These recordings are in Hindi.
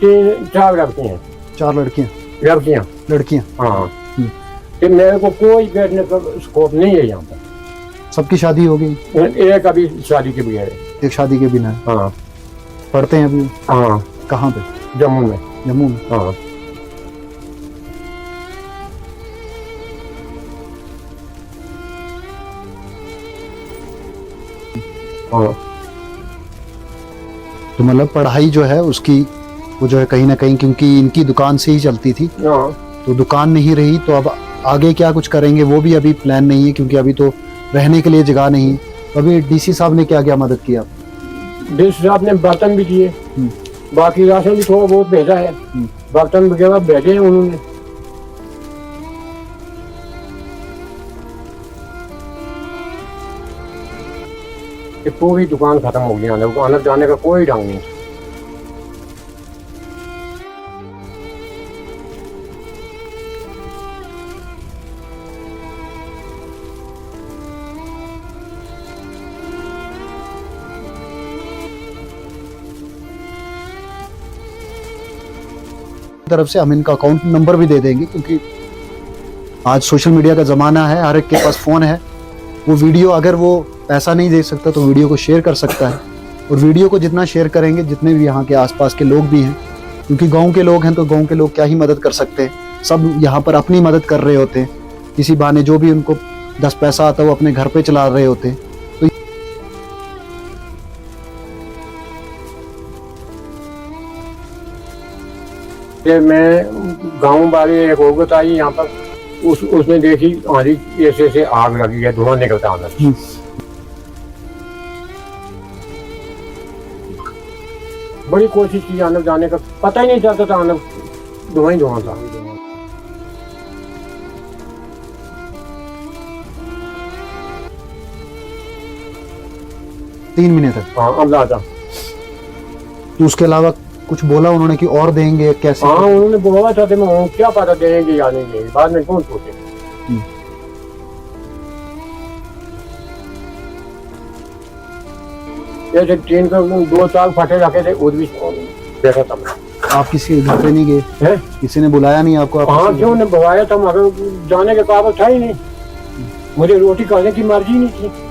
तीन चार लड़के हैं। 4 लड़कियां? लड़कियां। हाँ। हम्म। कि मेरे को कोई बैठने का स्कोप नहीं है यहाँ पर। सबकी शादी हो गई? एक अभी शादी के बगैर है। एक शादी के बिना है। हाँ। पढ़ते हैं अभी? हाँ। कहाँ पे? जम्मू में। जम्मू में? हाँ। हाँ। तो मतलब पढ़ाई जो है उसकी वो जो है कहीं ना कहीं, क्योंकि इनकी दुकान से ही चलती थी, हाँ। तो दुकान नहीं रही, तो अब आगे क्या कुछ करेंगे वो भी अभी प्लान नहीं है, क्योंकि अभी तो रहने के लिए जगह नहीं है। तो अभी डीसी साहब ने क्या क्या मदद की आप? डीसी साहब ने बर्तन भी दिए, बाकी राशन भी थोड़ा बहुत भेजा है, बर्तन वगैरह भेजे हैं उन्होंने। पूरी दुकान खत्म हो गई, आने जाने का कोई ढंग नहीं। तरफ से हम इनका अकाउंट नंबर भी दे देंगे, क्योंकि आज सोशल मीडिया का ज़माना है, हर एक के पास फ़ोन है। वो वीडियो अगर वो पैसा नहीं दे सकता तो वीडियो को शेयर कर सकता है, और वीडियो को जितना शेयर करेंगे, जितने भी यहाँ के आसपास के लोग भी हैं, क्योंकि गांव के लोग हैं, तो गांव के लोग क्या ही मदद कर सकते हैं, सब यहाँ पर अपनी मदद कर रहे होते हैं। किसी बहाने जो भी उनको 10 पैसा आता है वो अपने घर पे चला रहे होते हैं। मैं गांव वाले एक औरत आई यहाँ पर, उसने देखी आंधी ऐसे आग लगी है, धुआं निकलता अंदर। बड़ी कोशिश की अंदर जाने का, पता ही नहीं चलता था, अंदर धुआं ही धुआं था। तीन महीने तक? हाँ, अब लाता। तो उसके अलावा कुछ बोला उन्होंने कि और देंगे कैसे? हाँ, उन्होंने बोला था, मैं क्या पता देंगे या नहीं देंगे, बाद में कौन सोचे। जैसे ट्रेन का 2 4 फटे रखे थे, उस भी देखा था मैं। आप किसी घर पे नहीं गए? किसी ने बुलाया नहीं आपको? आप हाँ, क्यों ने बुलाया था, मगर जाने के काबिल था ही नहीं, मुझे रोटी खाने की मर्जी नहीं थी।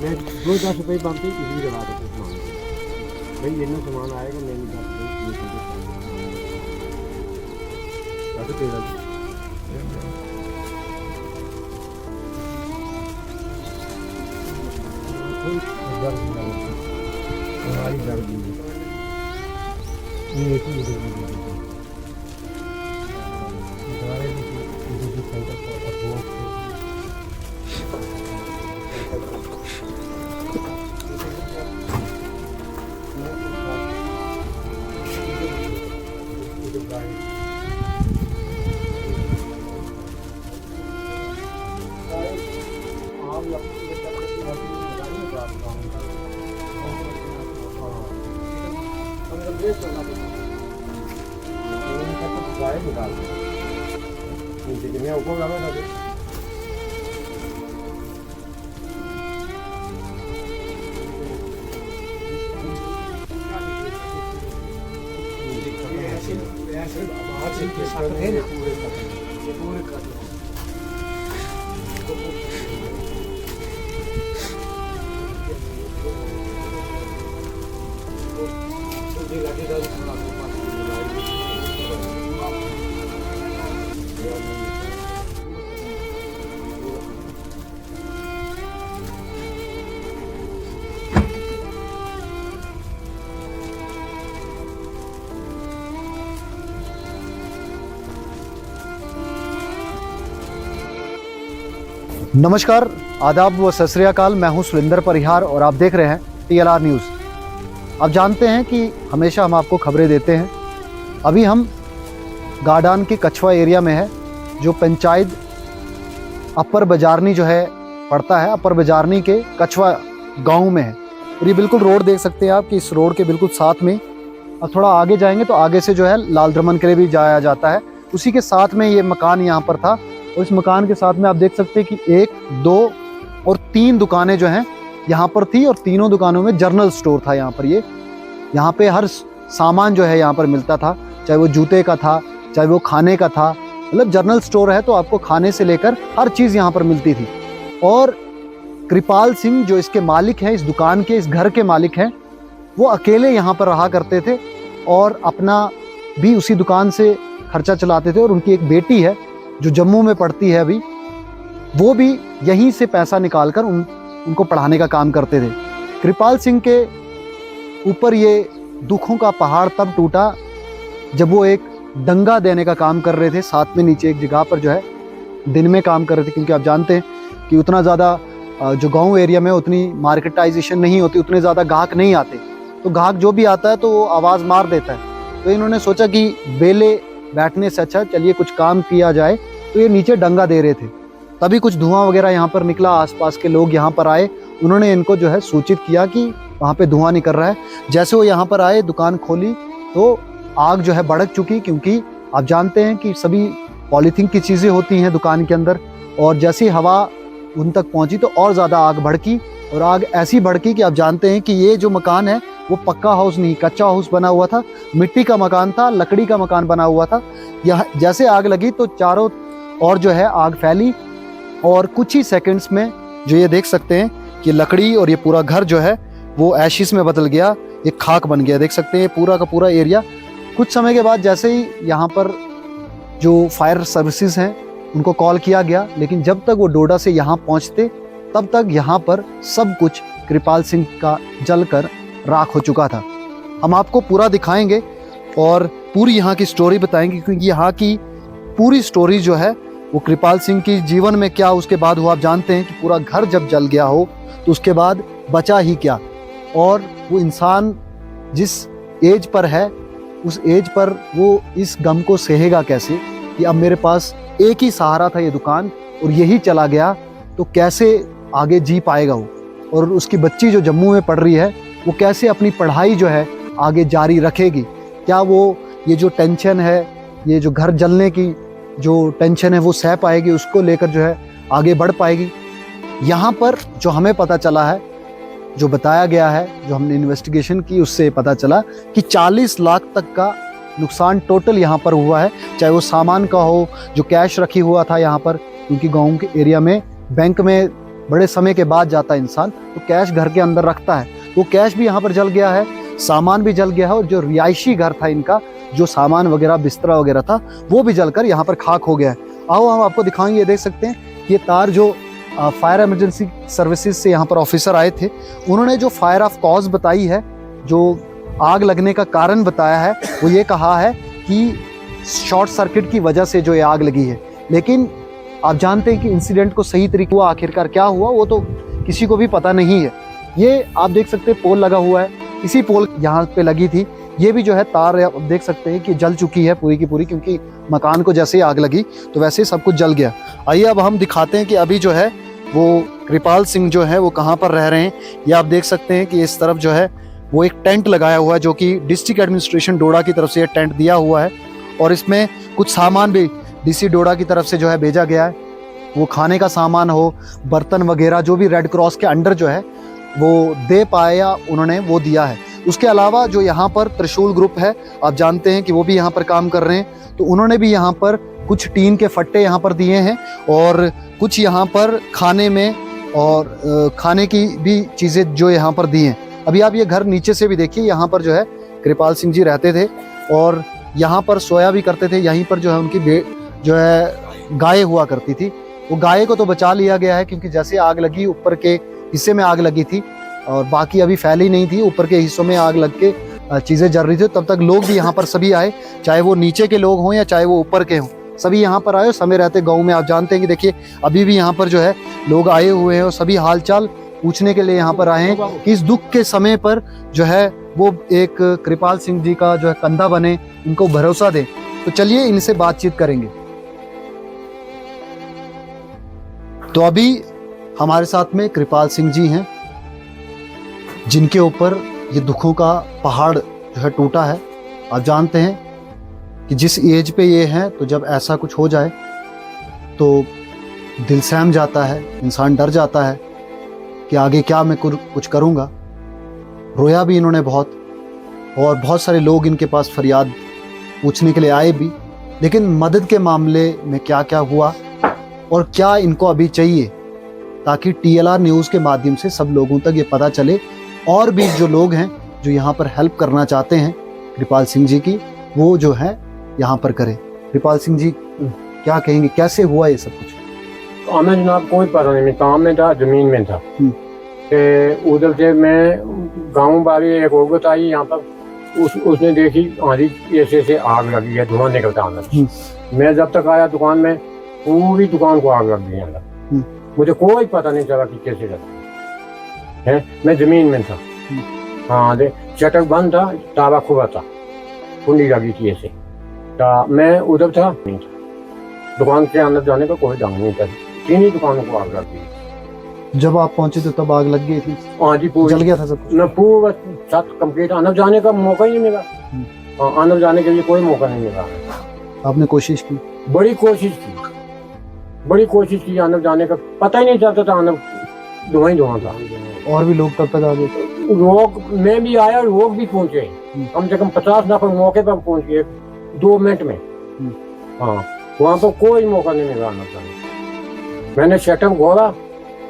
मैं 2 10 रुपये बनते इसी लगा देते सामान, भाई इतना सामान आएगा, मैं नहीं नमस्कार, आदाब व सत श्री अकाल। मैं हूं सुरेंद्र परिहार और आप देख रहे हैं TLR न्यूज़। आप जानते हैं कि हमेशा हम आपको खबरें देते हैं। अभी हम गार्डन के कछवा एरिया में है, जो पंचायत अपर बाजारनी जो है पड़ता है, अपर बाजारनी के कछवा गांव में है। और ये बिल्कुल रोड देख सकते हैं आप कि इस रोड के बिल्कुल साथ में, अब थोड़ा आगे जाएंगे तो आगे से जो है लाल दमन के लिए भी जाया जाता है। उसी के साथ में ये मकान यहाँ पर था और इस मकान के साथ में आप देख सकते हैं कि 1, 2 और 3 दुकानें जो हैं यहाँ पर थी और तीनों दुकानों में जनरल स्टोर था। यहाँ पर यहाँ पे हर सामान जो है यहाँ पर मिलता था, चाहे वो जूते का था, चाहे वो खाने का था। मतलब जनरल स्टोर है तो आपको खाने से लेकर हर चीज़ यहाँ पर मिलती थी। और कृपाल सिंह जो इसके मालिक हैं, इस दुकान के, इस घर के मालिक हैं, वो अकेले यहाँ पर रहा करते थे और अपना भी उसी दुकान से खर्चा चलाते थे। और उनकी एक बेटी है जो जम्मू में पढ़ती है अभी, वो भी यहीं से पैसा निकालकर उनको पढ़ाने का काम करते थे। कृपाल सिंह के ऊपर ये दुखों का पहाड़ तब टूटा जब वो एक दंगा देने का काम कर रहे थे, साथ में नीचे एक जगह पर जो है दिन में काम कर रहे थे। क्योंकि आप जानते हैं कि उतना ज़्यादा जो गांव एरिया में उतनी मार्केटाइजेशन नहीं होती, उतने ज़्यादा ग्राहक नहीं आते, तो ग्राहक जो भी आता है तो वो आवाज़ मार देता है। तो इन्होंने सोचा कि बेले बैठने से अच्छा चलिए कुछ काम किया जाए, तो ये नीचे डंगा दे रहे थे। तभी कुछ धुआं वगैरह यहाँ पर निकला, आसपास के लोग यहाँ पर आए, उन्होंने इनको जो है सूचित किया कि वहाँ पे धुआं निकल रहा है। जैसे वो यहाँ पर आए, दुकान खोली तो आग जो है भड़क चुकी। क्योंकि आप जानते हैं कि सभी पॉलीथीन की चीज़ें होती हैं दुकान के अंदर, और जैसी हवा उन तक पहुँची तो और ज़्यादा आग भड़की। और आग ऐसी भड़की कि आप जानते हैं कि ये जो मकान है वो पक्का हाउस नहीं, कच्चा हाउस बना हुआ था, मिट्टी का मकान था, लकड़ी का मकान बना हुआ था। यह जैसे आग लगी तो चारों ओर जो है आग फैली और कुछ ही सेकंड्स में जो ये देख सकते हैं कि लकड़ी और ये पूरा घर जो है वो एशिस में बदल गया, ये खाक बन गया। देख सकते हैं पूरा का पूरा एरिया। कुछ समय के बाद जैसे ही यहाँ पर जो फायर सर्विसेज हैं उनको कॉल किया गया, लेकिन जब तक वो डोडा से यहाँ पहुँचते तब तक यहाँ पर सब कुछ कृपाल सिंह का जलकर राख हो चुका था। हम आपको पूरा दिखाएंगे और पूरी यहाँ की स्टोरी बताएंगे, क्योंकि यहाँ की पूरी स्टोरी जो है वो कृपाल सिंह की जीवन में क्या उसके बाद हुआ। आप जानते हैं कि पूरा घर जब जल गया हो तो उसके बाद बचा ही क्या, और वो इंसान जिस एज पर है उस एज पर वो इस गम को सहेगा कैसे कि अब मेरे पास एक ही सहारा था ये दुकान और यही चला गया, तो कैसे आगे जी पाएगा वो। और उसकी बच्ची जो जम्मू में पढ़ रही है वो कैसे अपनी पढ़ाई जो है आगे जारी रखेगी। क्या वो ये जो टेंशन है, ये जो घर जलने की जो टेंशन है वो सह पाएगी, उसको लेकर जो है आगे बढ़ पाएगी। यहाँ पर जो हमें पता चला है, जो बताया गया है, जो हमने इन्वेस्टिगेशन की उससे पता चला कि 40 लाख तक का नुकसान टोटल यहाँ पर हुआ है। चाहे वो सामान का हो, जो कैश रखी हुआ था यहाँ पर, क्योंकि गाँव के एरिया में बैंक में बड़े समय के बाद जाता है इंसान, तो कैश घर के अंदर रखता है, वो कैश भी यहाँ पर जल गया है, सामान भी जल गया है। और जो रिहायशी घर था इनका, जो सामान वगैरह बिस्तरा वगैरह था वो भी जलकर यहाँ पर खाक हो गया है। आओ हम आपको दिखाएंगे। ये देख सकते हैं ये तार जो फायर इमरजेंसी सर्विसेज से यहाँ पर ऑफिसर आए थे, उन्होंने जो फायर ऑफ कॉज बताई है, जो आग लगने का कारण बताया है, वो ये कहा है कि शॉर्ट सर्किट की वजह से जो ये आग लगी है। लेकिन आप जानते हैं कि इंसिडेंट को सही तरीके हुआ आखिरकार क्या हुआ वो तो किसी को भी पता नहीं है। ये आप देख सकते हैं पोल लगा हुआ है, इसी पोल यहाँ पे लगी थी। ये भी जो है तार आप देख सकते हैं कि जल चुकी है पूरी की पूरी, क्योंकि मकान को जैसे ही आग लगी तो वैसे ही सब कुछ जल गया। आइए अब हम दिखाते हैं कि अभी जो है वो कृपाल सिंह जो है वो कहाँ पर रह रहे हैं। ये आप देख सकते हैं कि इस तरफ जो है वो एक टेंट लगाया हुआ है, जो कि डिस्ट्रिक्ट एडमिनिस्ट्रेशन डोडा की तरफ से ये टेंट दिया हुआ है। और इसमें कुछ सामान भी DC डोडा की तरफ से जो है भेजा गया है। वो खाने का सामान हो, बर्तन वगैरह, जो भी रेड क्रॉस के अंडर जो है वो दे पाया उन्होंने, वो दिया है। उसके अलावा जो यहाँ पर त्रिशूल ग्रुप है, आप जानते हैं कि वो भी यहाँ पर काम कर रहे हैं, तो उन्होंने भी यहाँ पर कुछ टीन के फट्टे यहाँ पर दिए हैं और कुछ यहाँ पर खाने में और खाने की भी चीज़ें जो यहाँ पर दी हैं। अभी आप ये घर नीचे से भी देखिए, यहाँ पर जो है कृपाल सिंह जी रहते थे और यहाँ पर सोया भी करते थे। यहीं पर जो है उनकी जो है गाय हुआ करती थी। वो गाय को तो बचा लिया गया है, क्योंकि जैसे आग लगी ऊपर के हिस्से में आग लगी थी और बाकी अभी फैली नहीं थी, ऊपर के हिस्सों में आग लग के चीज़ें जल रही थी। तब तक लोग भी यहाँ पर सभी आए, चाहे वो नीचे के लोग हों या चाहे वो ऊपर के हों, सभी यहाँ पर आए, समय रहते गांव में आप जानते हैं कि देखिए अभी भी यहाँ पर जो है लोग आए हुए हैं और सभी हालचाल पूछने के लिए यहाँ पर आए हैं कि इस दुख के समय पर जो है वो एक कृपाल सिंह जी का जो है कंधा बने, इनको भरोसा दे। तो चलिए इनसे बातचीत करेंगे। तो अभी हमारे साथ में कृपाल सिंह जी हैं, जिनके ऊपर ये दुखों का पहाड़ जो है टूटा है। आप जानते हैं कि जिस एज पे ये हैं, तो जब ऐसा कुछ हो जाए तो दिल सहम जाता है, इंसान डर जाता है कि आगे क्या मैं कुछ करूँगा। रोया भी इन्होंने बहुत, और बहुत सारे लोग इनके पास फरियाद पूछने के लिए आए भी, लेकिन मदद के मामले में क्या क्या हुआ और क्या इनको अभी चाहिए, ताकि TLR न्यूज़ के माध्यम से सब लोगों तक ये पता चले, और भी जो लोग हैं जो यहाँ पर हेल्प करना चाहते हैं कृपाल सिंह जी की, वो जो है यहाँ पर करें। कृपाल सिंह जी क्या कहेंगे, कैसे हुआ ये सब कुछ? हमें जनाब कोई पता नहीं, मैं काम में था, जमीन में था। उधर से मैं गाँव बारी एक औरत आई यहाँ पर, उसने देखी हमारी ऐसे आग लगी है, धुआं निकलता अंदर। मैं जब तक आया दुकान में, पूरी दुकान को आग लग गई अंदर। मुझे कोई पता नहीं चला कि कैसे लगा है। मैं जमीन में था। हाँ, शटर बंद था, ताला खुला था, कुंडी लगी थी ऐसे। मैं उधर था, नहीं था। दुकान के अंदर जाने का कोई ढंग नहीं था। 3 ही दुकानों को आग लग गई। जब आप पहुंचे तो तब आग लग गई थी? हाँ जी, पूरी जल गया था सब कुछ? न, पूरा छत कंप्लीट। अंदर जाने का मौका ही नहीं मिला। हाँ, अंदर जाने के लिए कोई मौका नहीं मिला। आपने कोशिश की? बड़ी कोशिश की अंदर जाने का, पता ही नहीं चलता था, अंदर धुआं ही धुआं था। और भी लोग तब तक आ गए? लोग, मैं भी आया, लोग भी पहुंचे, कम से कम 50 नफर मौके पर पहुंच गए 2 मिनट में। हाँ, वहाँ पर कोई मौका नहीं मिला अंदर जाने। मैंने शटर खोला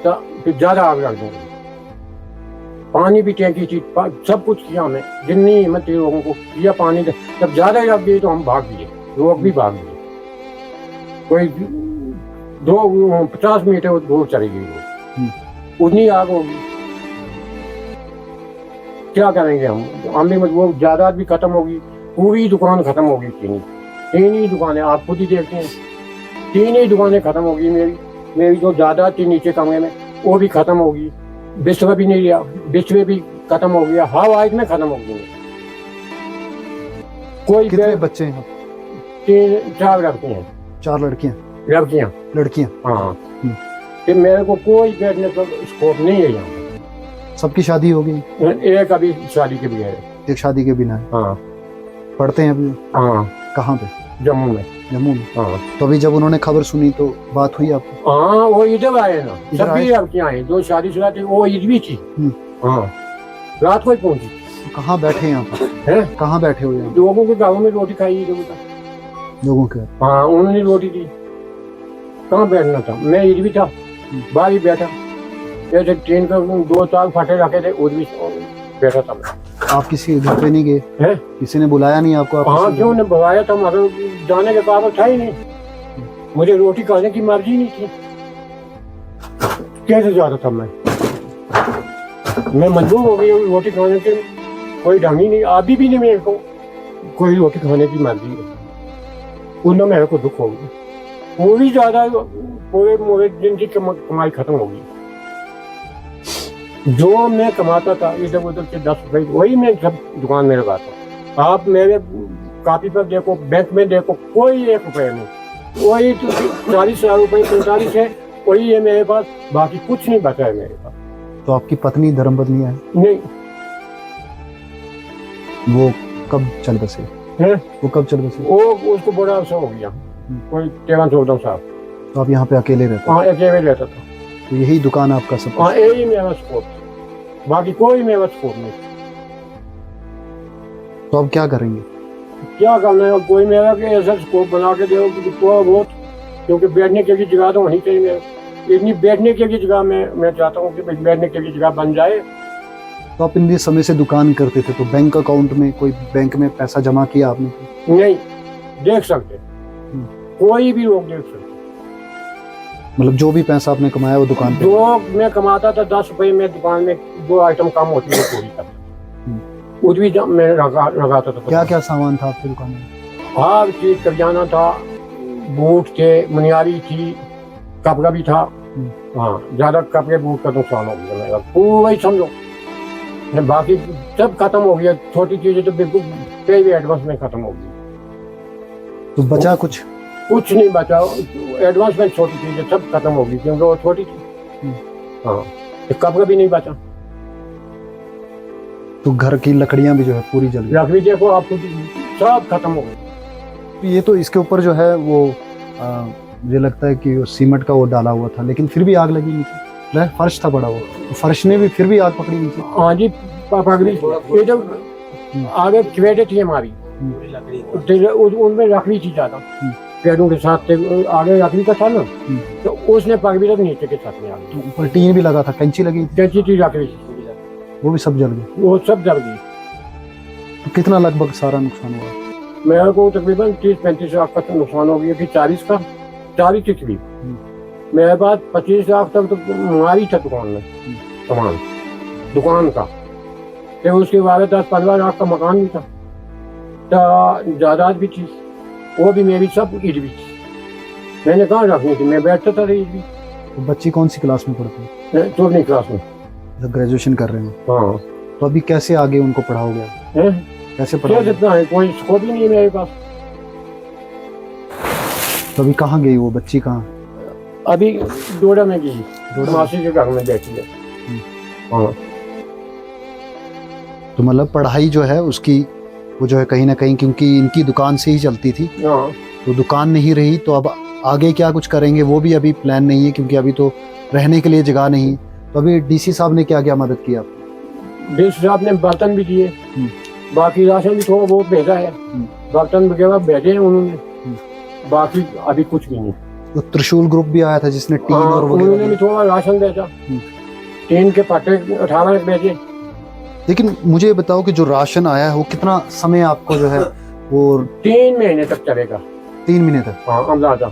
तो फिर ज्यादा आग लग गई। पानी भी टैंकी थी, सब कुछ किया हमने, जितनी हिम्मत थी लोगों को किया पानी दे। जब ज्यादा लग गई तो हम भाग गए, लोग भी भाग गए। कोई 50 मीटर दूर चली गई, उतनी आग होगी। क्या करेंगे हम भी मजबूर, जायदाद भी खत्म होगी, पूरी दुकान खत्म होगी। 3 ही दुकानें, आप खुद ही देखते हैं, 3 ही दुकानें खत्म होगी। मेरी जो जायदाद थी नीचे कमरे में, वो भी खत्म होगी। बिस्तर भी नहीं लिया, बिस्तर भी खत्म हो गया, हवा में खत्म हो गई। कोई कितने बच्चे हैं? 4 लड़के हैं। 4 लड़कियां? हाँ। फिर मेरे को कोई बैठने का स्कोप नहीं है यहाँ। सबकी शादी हो गई? एक अभी शादी के बगैर है। एक शादी के बिना है? हाँ। पढ़ते हैं अभी? हाँ। कहाँ पे? जम्मू में। हाँ। तो अभी जब उन्होंने खबर सुनी तो बात हुई आपको? हाँ, वो इधर आए ना, सभी लड़कियां आई, जो शादीशुदा थी वो ईद भी थी। हाँ, रात को ही पहुंची। कहाँ बैठे यहाँ पर? कहाँ बैठे हुए हैं? लोगों के गाँव में रोटी खाई लोगों के? हाँ, उन्होंने रोटी दी। कहाँ बैठना था, मैं ईद भी था, बाहर ही बैठा। ऐसे ट्रेन का 2-4 फटे रखे थे, उधर भी बैठा था मैं। आप किसी घर पे नहीं गए? किसी ने बुलाया नहीं आपको? हाँ, क्यों ने बुलाया था, मगर जाने के काबिल था ही नहीं। मुझे रोटी खाने की मर्जी नहीं थी, कैसे जाता था मैं मजबूर हो गई रोटी खाने के। कोई ढंग ही नहीं, अभी भी नहीं मेरे को कोई रोटी खाने की मर्जी है। उनमें मेरे को दुख हो गया, पूरी ज्यादा पूरे दिन की कमाई खत्म हो गई। जो मैं कमाता था इधर उधर के 10 रुपए, वही मैं सब दुकान में लगाता। आप मेरे कॉपी पर देखो, बैंक में देखो, कोई 1 रुपया नहीं। वही 40,000 रुपये 45 है, वही है मेरे पास, बाकी कुछ नहीं बचा है मेरे पास। तो आपकी पत्नी धर्मपत्नी है? नहीं। वो कब चल बसे? वो कब चल बसे? वो उसको बड़ा अवसर हो गया, कोई 13-14 साल। तो आप यहाँ पे अकेले रहते? हाँ, अकेले रहता था। तो यही दुकान आपका सब? हाँ, यही मेरा स्कोप, बाकी कोई मेरा स्कोप नहीं। तो अब क्या करेंगे? क्या करना है, कोई मेरा ऐसा स्कोप बना के दो कि थोड़ा बहुत, क्योंकि बैठने के लिए जगह तो होनी चाहिए मेरे। इतनी बैठने के लिए जगह मैं चाहता हूँ कि बैठने के लिए जगह बन जाए। तो आप इतने समय से दुकान करते थे, तो बैंक अकाउंट में कोई बैंक में पैसा जमा किया आपने? नहीं, देख सकते, कोई भी लोग देख सकते। मतलब जो भी पैसा आपने कमाया वो दुकान पे? जो मैं कमाता था 10 रुपए में, दुकान में 2 आइटम कम होती है पूरी करता, उस भी मैं लगाता था। क्या क्या सामान था आपकी दुकान में? हर चीज, करियाना था, बूट थे, मनियारी थी, कपड़ा भी था। हाँ, ज्यादा कपड़े बूट का नुकसान हो गया मेरा, पूरा ही समझो। बाकी सब खत्म हो गया, छोटी चीजें तो बिल्कुल कई भी एडवांस में खत्म हो गई। तो बचा कुछ? कुछ नहीं बचा, एडवांस में छोटी चीजें सब खत्म हो गई क्योंकि वो छोटी थी। हाँ, तो कपड़ा भी नहीं बचा। तो घर की लकड़ियां भी जो है पूरी जल गई। लकड़ी देखो आपको, सब खत्म हो गई। तो ये तो इसके ऊपर जो है वो मुझे लगता है कि वो सीमेंट का वो डाला हुआ था, लेकिन फिर भी आग लगी नीचे। फर्श था बड़ा हुआ, तो फर्श ने भी फिर भी आग पकड़ी नीचे। हाँ जी, पकड़ी। ये जो आगे चवेटे थी हमारी, उनमें लकड़ी थी ज्यादा, पेड़ों के साथ थे, आगे लकड़ी का था ना, तो उसने पकड़ी तो नीचे के साथ में आ गई। ऊपर टीन भी लगा था, कैंची लगी, कैंची थी, लकड़ी, वो भी सब जल गई। वो सब जल गई। तो कितना लगभग सारा नुकसान हुआ? मेरे को तकरीबन 30-35 लाख का तो नुकसान हो गया कि 40 का, 40 के करीब। मेरे पास 25 लाख तक तो हमारी था दुकान में सामान, दुकान का। फिर उसके बाद 10-15 लाख का मकान भी था, तो जायदाद भी थी, वो भी मेरी सब ईद भी थी। मैंने कहाँ रखनी थी, मैं बैठता था ईद भी। तो बच्ची कौन सी क्लास में पढ़ती है? 14वीं क्लास में। ग्रेजुएशन कर रहे हैं। हाँ। तो अभी कैसे आगे उनको पढ़ाओगे? कैसे पढ़ाओगे? कितना है, कोई स्कोप ही नहीं है मेरे पास। तो अभी कहाँ गई वो बच्ची? कहाँ? अभी डोडा में गई, मासी के घर में बैठी है। हाँ। तो मतलब पढ़ाई जो है उसकी वो जो है कहीं ना कहीं, क्योंकि इनकी दुकान से ही चलती थी, तो दुकान नहीं रही, तो अब आगे क्या कुछ करेंगे वो भी अभी प्लान नहीं है, क्योंकि अभी तो रहने के लिए जगह नहीं। तो अभी डीसी साहब ने क्या क्या मदद की आपको? डीसी साहब ने बर्तन भी दिए, बाकी राशन भी थोड़ा बहुत भेजा है, बर्तन वगैरह भेजे हैं उन्होंने, बाकी अभी कुछ भी नहीं। तो त्रिशूल ग्रुप भी आया था जिसने टीन और उन्होंने भी थोड़ा राशन भेजा, टीन के पट्टे 18 भेजे। लेकिन मुझे ये बताओ कि जो राशन आया है वो कितना समय आपको जो है वो 3 महीने तक चलेगा। 3 महीने तक? हाँ, अंदाजा।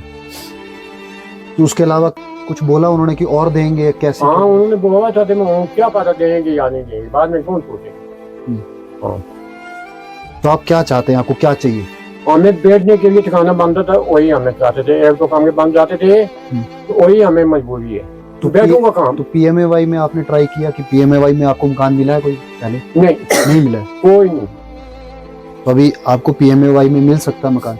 तो उसके अलावा कुछ बोला उन्होंने कि और देंगे कैसे? हाँ, उन्होंने बोला था, क्या पता देंगे या नहीं देंगे, बाद में कौन पूछेगा। हाँ। तो आप क्या चाहते हैं, आपको क्या चाहिए? हमें बैठने के लिए ठिकाना बनता था, वही हमें चाहते थे। एक तो काम के बन जाते थे, तो वही हमें मजबूरी है। तो बैठूंगा काम। तो PMAY में आपने ट्राई किया कि PMAY में आपको मकान मिला है कोई पहले? नहीं मिला है, कोई नहीं। तो अभी आपको PMAY में मिल सकता है मकान?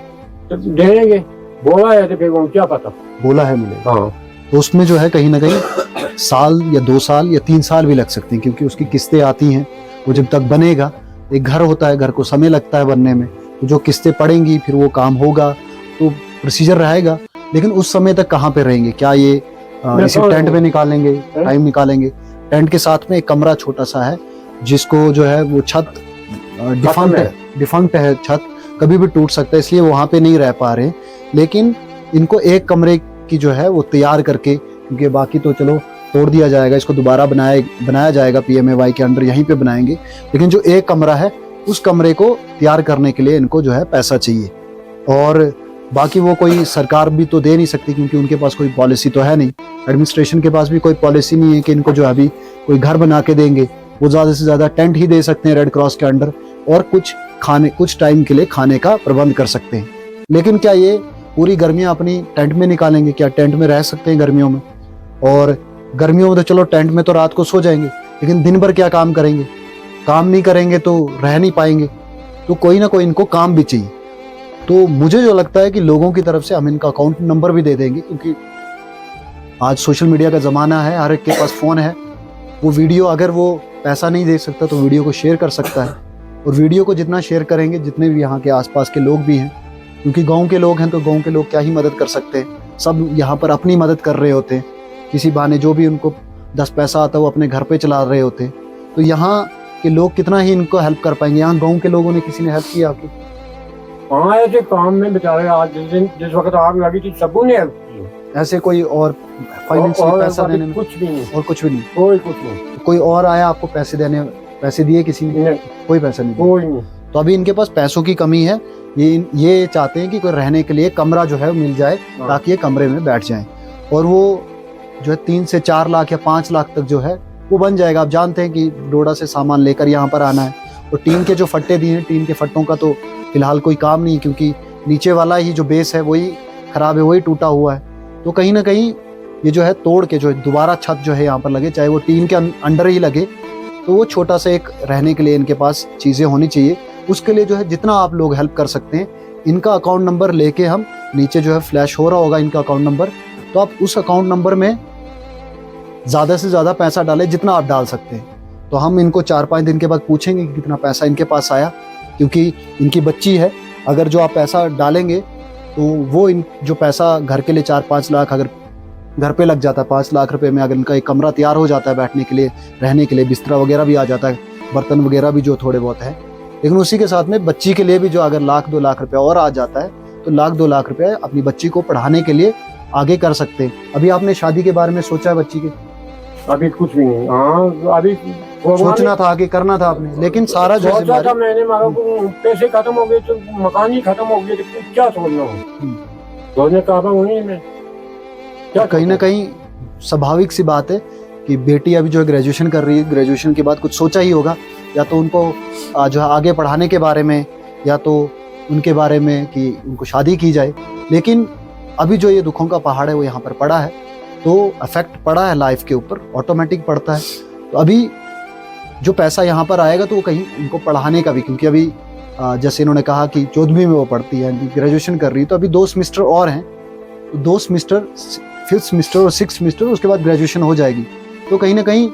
तो देंगे, बोला है, तो फिर वो क्या पता। बोला है मिलेगा। हाँ। तो उसमें जो है कहीं ना कहीं साल या 2 साल या 3 साल भी लग सकते हैं, क्योंकि उसकी किस्तें आती हैं। वो जब तक बनेगा, एक घर होता है, घर को समय लगता है बनने में, तो जो किस्तें पड़ेंगी फिर वो काम होगा, तो प्रोसीजर रहेगा। लेकिन उस समय तक कहाँ पे रहेंगे? क्या ये इसी टेंट में निकालेंगे, टाइम निकालेंगे? टेंट के साथ में एक कमरा छोटा सा है, जिसको जो है वो छत डिफंक्ट है, छत कभी भी टूट सकता है, इसलिए वहां पे नहीं रह पा रहे। लेकिन इनको एक कमरे की जो है वो तैयार करके, क्योंकि बाकी तो चलो तोड़ दिया जाएगा, इसको दोबारा बनाया जाएगा PMAY के अंडर, यहीं पे बनाएंगे। लेकिन जो एक कमरा है, उस कमरे को तैयार करने के लिए इनको जो है पैसा चाहिए। और बाकी वो कोई सरकार भी तो दे नहीं सकती, क्योंकि उनके पास कोई पॉलिसी तो है नहीं, एडमिनिस्ट्रेशन के पास भी कोई पॉलिसी नहीं है कि इनको जो अभी कोई घर बना के देंगे। वो ज़्यादा से ज़्यादा टेंट ही दे सकते हैं रेड क्रॉस के अंडर, और कुछ टाइम के लिए खाने का प्रबंध कर सकते हैं। लेकिन क्या ये पूरी गर्मियाँ अपनी टेंट में निकालेंगे? क्या टेंट में रह सकते हैं गर्मियों में? और गर्मियों में तो चलो टेंट में तो रात को सो जाएंगे, लेकिन दिन भर क्या काम करेंगे? काम नहीं करेंगे तो रह नहीं पाएंगे। तो कोई ना कोई इनको काम भी चाहिए। तो मुझे जो लगता है कि लोगों की तरफ से हम इनका अकाउंट नंबर भी दे देंगे, क्योंकि आज सोशल मीडिया का ज़माना है, हर एक के पास फ़ोन है। वो वीडियो अगर वो पैसा नहीं दे सकता तो वीडियो को शेयर कर सकता है, और वीडियो को जितना शेयर करेंगे, जितने भी यहाँ के आसपास के लोग भी हैं, क्योंकि गांव के लोग हैं, तो गांव के लोग क्या ही मदद कर सकते हैं, सब यहाँ पर अपनी मदद कर रहे होते हैं। किसी बहाने जो भी उनको 10 पैसा आता है वो अपने घर पे चला रहे होते हैं। तो यहाँ के लोग कितना ही इनको हेल्प कर पाएंगे? यहाँ गाँव के लोगों ने किसी ने हेल्प किया आपकी? हाँ, ऐसे काम में बेचारे आज जिस वक्त आग लगी थी, सबों ने हेल्प की। ऐसे कोई और फाइनेंशियल पैसा देने में? कुछ भी नहीं। और कुछ भी नहीं? कोई कुछ नहीं। तो कोई और आया आपको पैसे दिए किसी ने? नहीं, कोई पैसा नहीं? कोई नहीं। तो अभी इनके पास पैसों की कमी है। ये चाहते हैं कि कोई रहने के लिए कमरा जो है मिल जाए, ताकि ये कमरे में बैठ जाएं। और वो जो है 3 से 4 लाख या 5 लाख तक जो है वो बन जाएगा। आप जानते हैं कि डोडा से सामान लेकर यहाँ पर आना है। और टीन के जो फट्टे दिए हैं, टीन के फट्टों का तो फिलहाल कोई काम नहीं, क्योंकि नीचे वाला ही जो बेस है वही खराब है, वही टूटा हुआ है। तो कहीं ना कहीं ये जो है तोड़ के जो दोबारा छत जो है यहाँ पर लगे, चाहे वो टीन के अंडर ही लगे, तो वो छोटा सा एक रहने के लिए इनके पास चीज़ें होनी चाहिए। उसके लिए जो है जितना आप लोग हेल्प कर सकते हैं, इनका अकाउंट नंबर लेके हम नीचे जो है फ्लैश हो रहा होगा इनका अकाउंट नंबर, तो आप उस अकाउंट नंबर में ज़्यादा से ज़्यादा पैसा डालें जितना आप डाल सकते हैं। तो हम इनको 4-5 दिन के बाद पूछेंगे कि कितना पैसा इनके पास आया, क्योंकि इनकी बच्ची है। अगर जो आप पैसा डालेंगे तो वो इन जो पैसा घर के लिए 4-5 लाख अगर घर पे लग जाता है, 5 लाख रुपए में अगर इनका एक कमरा तैयार हो जाता है बैठने के लिए, रहने के लिए, बिस्तरा वगैरह भी आ जाता है, बर्तन वगैरह भी जो थोड़े बहुत है, लेकिन उसी के साथ में बच्ची के लिए भी जो अगर 1-2 लाख रुपया और आ जाता है, तो 1-2 लाख रुपया अपनी बच्ची को पढ़ाने के लिए आगे कर सकते हैं। अभी आपने शादी के बारे में सोचा है बच्ची के? अभी कुछ भी नहीं। हाँ, अभी सोचना था, आगे करना था आपने, लेकिन सारा जो सोचा था मैंने, मारा पैसे खत्म हो गए तो मकान ही खत्म हो गए, तो क्या सोचना हो, सोचने का वही में क्या। कहीं ना कहीं स्वाभाविक सी बात है कि बेटी अभी जो है ग्रेजुएशन कर रही है, ग्रेजुएशन के बाद कुछ सोचा ही होगा, या तो उनको जो है आगे पढ़ाने के बारे में, या तो उनके बारे में कि उनको शादी की जाए। लेकिन अभी जो ये दुखों का पहाड़ है वो यहाँ पर पड़ा है, तो अफेक्ट पड़ा है लाइफ के ऊपर, ऑटोमेटिक पड़ता है। तो अभी जो पैसा यहाँ पर आएगा तो वो कहीं उनको पढ़ाने का भी, क्योंकि अभी जैसे इन्होंने कहा कि 14वीं में वो पढ़ती है, ग्रेजुएशन कर रही है, तो अभी 2 सेमेस्टर और हैं, तो 2 सेमेस्टर, 5th सेमेस्टर और 6th सेमेस्टर, उसके बाद ग्रेजुएशन हो जाएगी। तो कहीं ना कहीं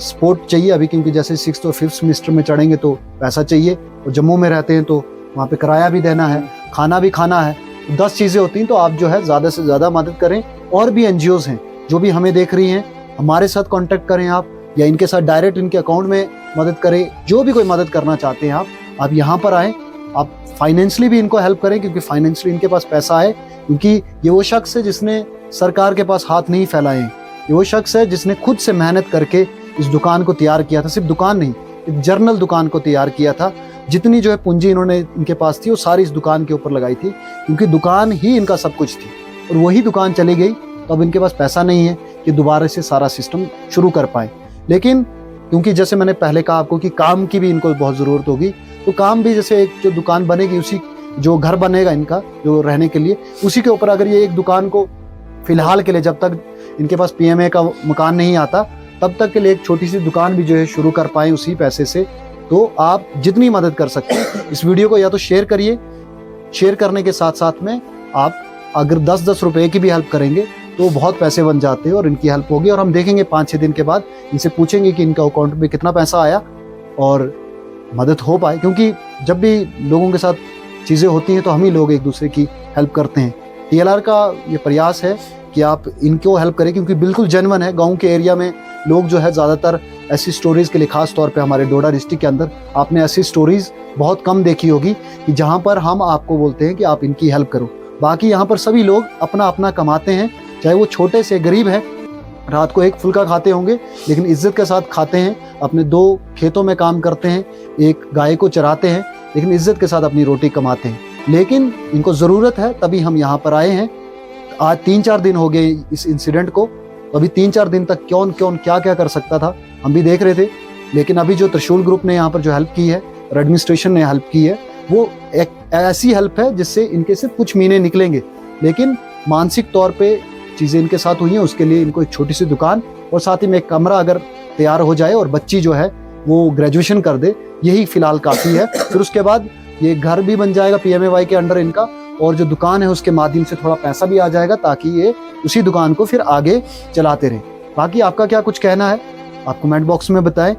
सपोर्ट चाहिए अभी, क्योंकि जैसे 6th और 5th सेमेस्टर में चढ़ेंगे तो पैसा चाहिए, और जम्मू में रहते हैं तो वहाँ पे किराया भी देना है, खाना भी खाना है, 10 चीज़ें होती हैं। तो आप जो है ज़्यादा से ज़्यादा मदद करें। और भी NGOs हैं जो भी हमें देख रही हैं, हमारे साथ कांटेक्ट करें आप, या इनके साथ डायरेक्ट इनके अकाउंट में मदद करें। जो भी कोई मदद करना चाहते हैं आप यहाँ पर आएँ, आप फाइनेंशियली भी इनको हेल्प करें, क्योंकि फाइनेंशियली इनके पास पैसा है, क्योंकि ये वो शख्स है जिसने सरकार के पास हाथ नहीं फैलाए हैं। ये वो शख्स है जिसने खुद से मेहनत करके इस दुकान को तैयार किया था। सिर्फ दुकान नहीं, एक जर्नल दुकान को तैयार किया था। जितनी जो है पूंजी इन्होंने इनके पास थी वो सारी इस दुकान के ऊपर लगाई थी, क्योंकि दुकान ही इनका सब कुछ थी, और वही दुकान चली गई तो अब इनके पास पैसा नहीं है कि दोबारा से सारा सिस्टम शुरू कर पाए। लेकिन क्योंकि जैसे मैंने पहले कहा आपको कि काम की भी इनको बहुत ज़रूरत होगी, तो काम भी जैसे एक जो दुकान बनेगी, उसी जो घर बनेगा इनका जो रहने के लिए, उसी के ऊपर अगर ये एक दुकान को फिलहाल के लिए, जब तक इनके पास PMA का मकान नहीं आता, तब तक के लिए एक छोटी सी दुकान भी जो है शुरू कर पाएँ उसी पैसे से। तो आप जितनी मदद कर सकते हैं इस वीडियो को या तो शेयर करिए, शेयर करने के साथ साथ में आप अगर 10-10 रुपए की भी हेल्प करेंगे तो बहुत पैसे बन जाते हैं और इनकी हेल्प होगी। और हम देखेंगे 5-6 दिन के बाद, इनसे पूछेंगे कि इनका अकाउंट में कितना पैसा आया और मदद हो पाए, क्योंकि जब भी लोगों के साथ चीज़ें होती हैं तो हम ही लोग एक दूसरे की हेल्प करते हैं। TLR का ये प्रयास है कि आप इनको हेल्प करें, क्योंकि बिल्कुल जेन्युइन है। गाँव के एरिया में लोग जो है ज़्यादातर ऐसी स्टोरीज़ के लिए, खास तौर पे हमारे डोडा डिस्ट्रिक्ट के अंदर आपने ऐसी स्टोरीज़ बहुत कम देखी होगी कि जहाँ पर हम आपको बोलते हैं कि आप इनकी हेल्प करो। बाकी यहाँ पर सभी लोग अपना अपना कमाते हैं, चाहे वो छोटे से गरीब हैं, रात को एक फुल्का खाते होंगे लेकिन इज्जत के साथ खाते हैं, अपने 2 खेतों में काम करते हैं, एक गाय को चराते हैं, लेकिन इज्जत के साथ अपनी रोटी कमाते हैं। लेकिन इनको ज़रूरत है, तभी हम यहाँ पर आए हैं। आज 3-4 दिन हो गए इस इंसिडेंट को, तो अभी 3-4 दिन तक कौन क्या क्या कर सकता था हम भी देख रहे थे। लेकिन अभी जो त्रिशूल ग्रुप ने यहाँ पर जो हेल्प की है और एडमिनिस्ट्रेशन ने हेल्प की है, वो एक ऐसी हेल्प है जिससे इनके सिर्फ कुछ महीने निकलेंगे, लेकिन मानसिक तौर पे चीज़ें इनके साथ हुई हैं। उसके लिए इनको एक छोटी सी दुकान और साथ ही में एक कमरा अगर तैयार हो जाए और बच्ची जो है वो ग्रेजुएशन कर दे, यही फिलहाल काफ़ी है। फिर उसके बाद ये घर भी बन जाएगा PMAY के अंडर इनका, और जो दुकान है उसके माध्यम से थोड़ा पैसा भी आ जाएगा, ताकि ये उसी दुकान को फिर आगे चलाते रहें। बाकी आपका क्या कुछ कहना है आप कमेंट बॉक्स में बताएं।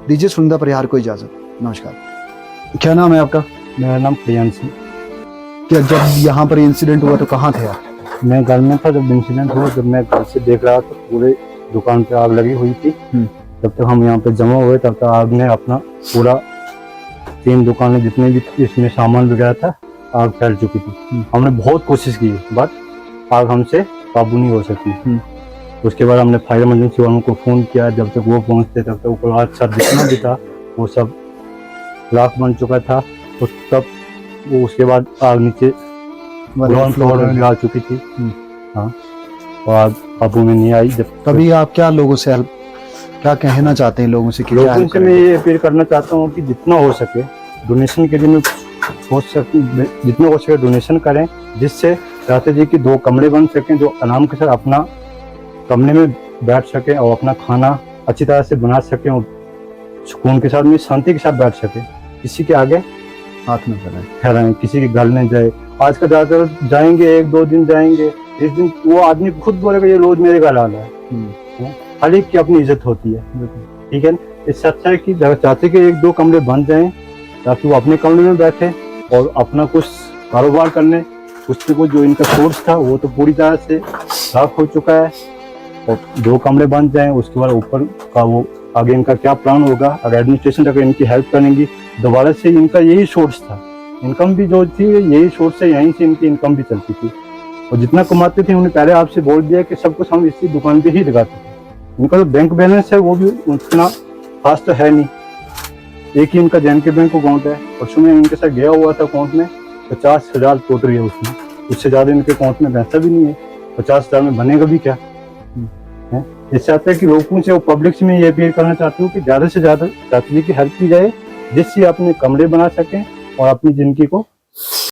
दीजिए सुंदर परिहार को इजाज़त। नमस्कार। क्या नाम है आपका? मेरा नाम प्रियांश है। क्या जब यहाँ पर इंसिडेंट हुआ तो कहाँ थे आप? मैं घर में था जब इंसिडेंट हुआ। जब मैं घर से देख रहा था पूरे दुकान पे आग लगी हुई थी। जब तक हम यहाँ पे जमा हुए तब तक आग ने अपना पूरा 3 दुकानें जितने भी इसमें सामान वगैरह था आग फैल चुकी थी। हमने बहुत कोशिश की बट आग हमसे काबू नहीं हो सकी। उसके बाद हमने फायर इमरजेंसी वालों को फ़ोन किया। जब तक वो पहुँचते तब तक ऊपर आज सब जितना भी था वो सब राख बन चुका था। तो तब वो उसके बाद आग नीचे ग्राउंड फ्लोर में आ चुकी थी। हाँ, और आग काबू में नहीं आई। जब तभी आप क्या लोगों से हेल्प, क्या कहना चाहते हैं लोगों से? लोगों से मैं ये अपील करना चाहता हूँ कि जितना हो सके डोनेशन के लिए जितना हो सके डोनेशन करें, जिससे चाचा जी की 2 कमरे बन सकें, जो आराम के साथ अपना कमरे में बैठ सके और अपना खाना अच्छी तरह से बना सकें और सुकून के साथ में शांति के साथ बैठ सके, किसी के आगे हाथ में बनाए। ठहराएं, किसी के गल नहीं जाए। आज का ज्यादातर जाएंगे 1-2 दिन जाएंगे, इस दिन वो आदमी खुद बोलेगा ये रोज मेरे घर आना है। हर एक की अपनी इज्जत होती है, ठीक है। इससे अच्छा है कि चाचे के 1-2 कमरे बन जाएं ताकि वो अपने कमरे में बैठे और अपना कुछ कारोबार कर लें। उससे को जो इनका सोर्स था वो तो पूरी तरह से साफ हो चुका है, और 2 कमरे बन जाएं, उसके बाद ऊपर का वो आगे इनका क्या प्लान होगा। अगर एडमिनिस्ट्रेशन अगर इनकी हेल्प करेंगी, दोबारा से इनका यही सोर्स था, इनकम भी जो थी यही सोर्स है, यहीं से इनकी इनकम भी चलती थी। और जितना कमाते थे उन्हें पहले आपसे बोल दिया कि सब कुछ हम इसी दुकान पे ही लगाते थे। इनका जो बैंक बैलेंस है वो भी उतना खास तो है नहीं, एक ही इनका जैन के बैंक अकाउंट है। परसों में इनके साथ गया हुआ था, अकाउंट में 50,000 टोटल है उसमें, उससे ज़्यादा इनके अकाउंट में पैसा भी नहीं है। 50,000 में बनेगा भी क्या है। इससे आता है कि लोगों से और पब्लिक से मैं ये अपील करना चाहती हूँ कि ज़्यादा से ज़्यादा चाचा जी की हेल्प की जाए, जिससे अपने कमरे बना सकें और अपनी जिंदगी को